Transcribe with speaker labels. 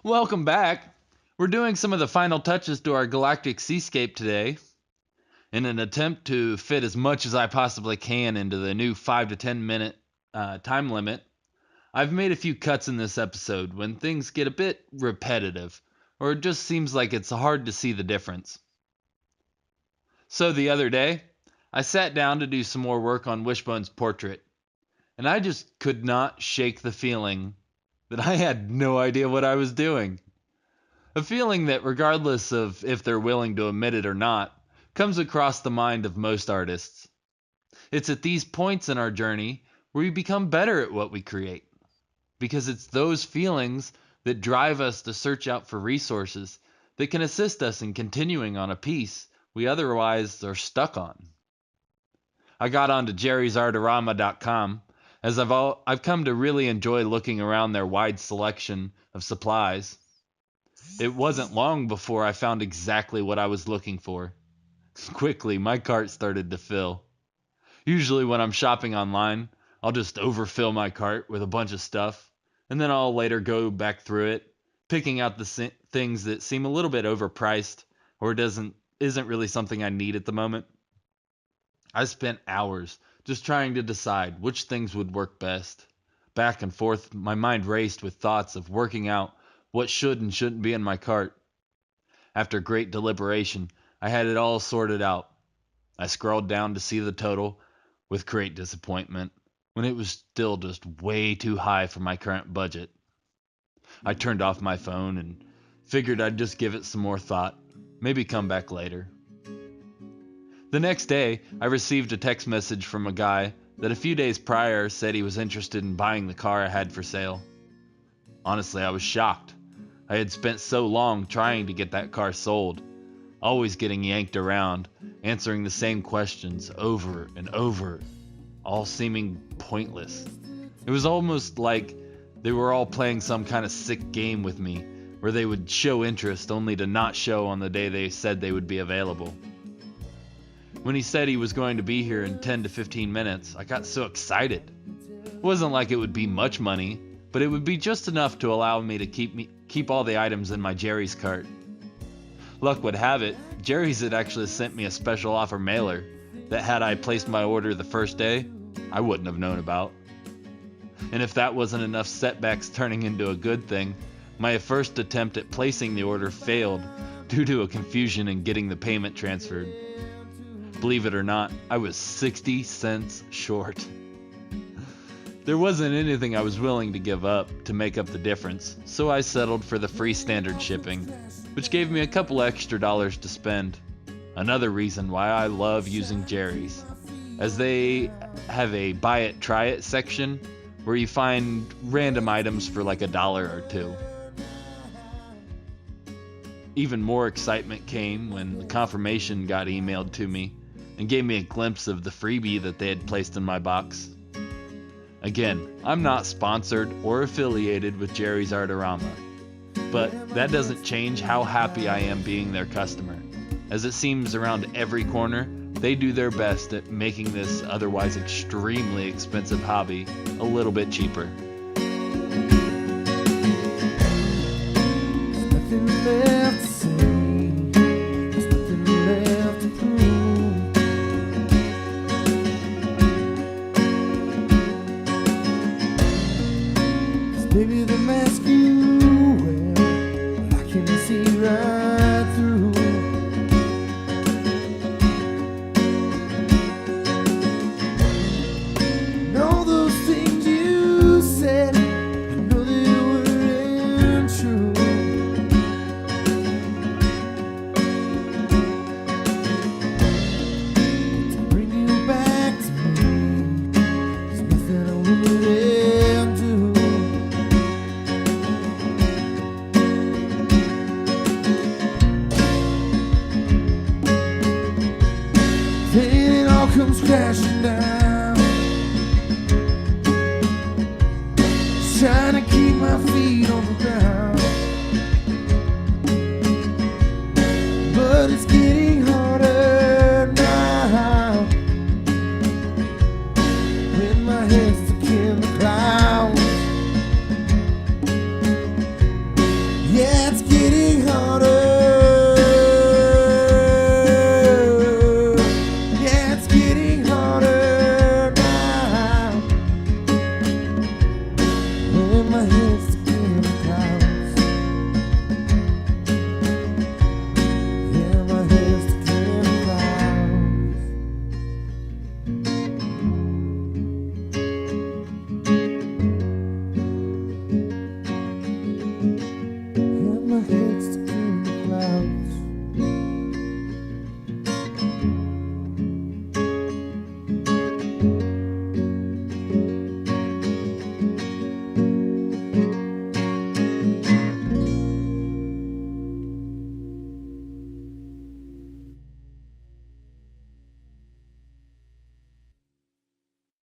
Speaker 1: Welcome back. We're doing some of the final touches to our Galactic Seascape today. In an attempt to fit as much as I possibly can into the new 5 to 10 minute time limit, I've made a few cuts in this episode when things get a bit repetitive, or it just seems like it's hard to see the difference. So the other day, I sat down to do some more work on Wishbone's portrait, and I just could not shake the feeling that I had no idea what I was doing. A feeling that, regardless of if they're willing to admit it or not, comes across the mind of most artists. It's at these points in our journey where we become better at what we create, because it's those feelings that drive us to search out for resources that can assist us in continuing on a piece we otherwise are stuck on. I got onto jerrysartorama.com as I've come to really enjoy looking around their wide selection of supplies. It wasn't long before I found exactly what I was looking for. Quickly, my cart started to fill. Usually when I'm shopping online, I'll just overfill my cart with a bunch of stuff, and then I'll later go back through it, picking out the things that seem a little bit overpriced or isn't really something I need at the moment. I spent hours just trying to decide which things would work best. Back and forth, my mind raced with thoughts of working out what should and shouldn't be in my cart. After great deliberation, I had it all sorted out. I scrolled down to see the total with great disappointment when it was still just way too high for my current budget. I turned off my phone and figured I'd just give it some more thought, maybe come back later. The next day, I received a text message from a guy that a few days prior said he was interested in buying the car I had for sale. Honestly, I was shocked. I had spent so long trying to get that car sold, always getting yanked around, answering the same questions over and over, all seeming pointless. It was almost like they were all playing some kind of sick game with me, where they would show interest only to not show on the day they said they would be available. When he said he was going to be here in 10 to 15 minutes, I got so excited. It wasn't like it would be much money, but it would be just enough to allow me to keep all the items in my Jerry's cart. Luck would have it, Jerry's had actually sent me a special offer mailer that had I placed my order the first day, I wouldn't have known about. And if that wasn't enough setbacks turning into a good thing, my first attempt at placing the order failed due to a confusion in getting the payment transferred. Believe it or not, I was 60 cents short. There wasn't anything I was willing to give up to make up the difference, so I settled for the free standard shipping, which gave me a couple extra dollars to spend. Another reason why I love using Jerry's, as they have a buy it, try it section where you find random items for like $1 or $2. Even more excitement came when the confirmation got emailed to me and gave me a glimpse of the freebie that they had placed in my box. Again, I'm not sponsored or affiliated with Jerry's Artorama, but that doesn't change how happy I am being their customer, as it seems around every corner they do their best at making this otherwise extremely expensive hobby a little bit cheaper.
Speaker 2: Nothing left to say, there's nothing left to prove. Baby, the mask you wear, I can see right through. And all those things you said, I know they weren't true. To bring you back to me, there's nothing I wouldn't do. Then it all comes crashing down.